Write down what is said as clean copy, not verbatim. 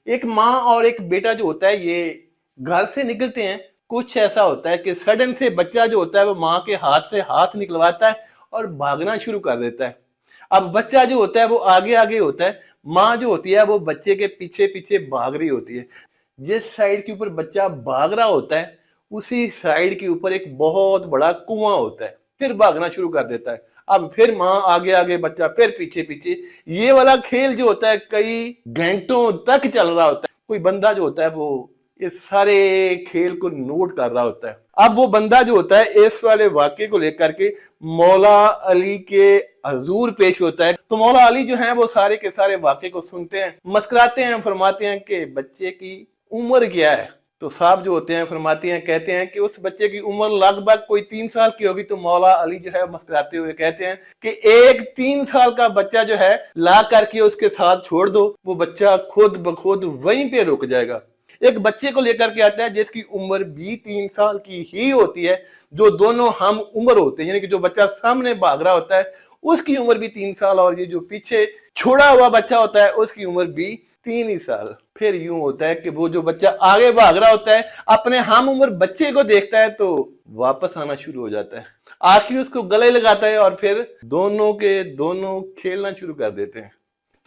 एक माँ और एक बेटा जो होता है ये घर से निकलते हैं, कुछ ऐसा होता है कि सडन से बच्चा जो होता है वो माँ के हाथ से हाथ निकलवाता है और भागना शुरू कर देता है। अब बच्चा जो होता है वो आगे आगे होता है, माँ जो होती है वो बच्चे के पीछे पीछे भाग रही होती है। जिस साइड के ऊपर बच्चा भाग रहा होता है उसी साइड के ऊपर एक बहुत बड़ा कुआं होता है, फिर भागना शुरू कर देता है। अब फिर माँ आगे आगे, बच्चा फिर पीछे पीछे। ये वाला खेल जो होता है कई घंटों तक चल रहा होता है। कोई बंदा जो होता है वो इस सारे खेल को नोट कर रहा होता है। अब वो बंदा जो होता है इस वाले वाक्य को लेकर के मौला अली के हजूर पेश होता है। तो मौला अली जो है वो सारे के सारे वाक्य को सुनते हैं, मस्कुराते हैं, फरमाते हैं कि बच्चे की उम्र क्या है। तो साहब जो होते हैं फरमाते हैं, कहते हैं कि उस बच्चे की उम्र लगभग कोई 3 साल की होगी। तो मौला अली जो है मुस्कुराते हुए कहते हैं कि एक 3 साल का बच्चा जो है ला करके उसके साथ छोड़ दो, वो बच्चा खुद ब खुद वहीं पे रुक जाएगा। एक बच्चे को लेकर के आता है जिसकी उम्र भी 3 साल की ही होती है, जो दोनों हम उम्र होते हैं, यानी कि जो बच्चा सामने भाग रहा होता है उसकी उम्र भी 3 साल और ये जो पीछे छोड़ा हुआ बच्चा होता है उसकी उम्र भी 3 ही साल। फिर यूं होता है कि वो जो बच्चा आगे भाग रहा होता है अपने हम उम्र बच्चे को देखता है तो वापस आना शुरू हो जाता है, आखिर उसको गले लगाता है और फिर दोनों के दोनों खेलना शुरू कर देते हैं।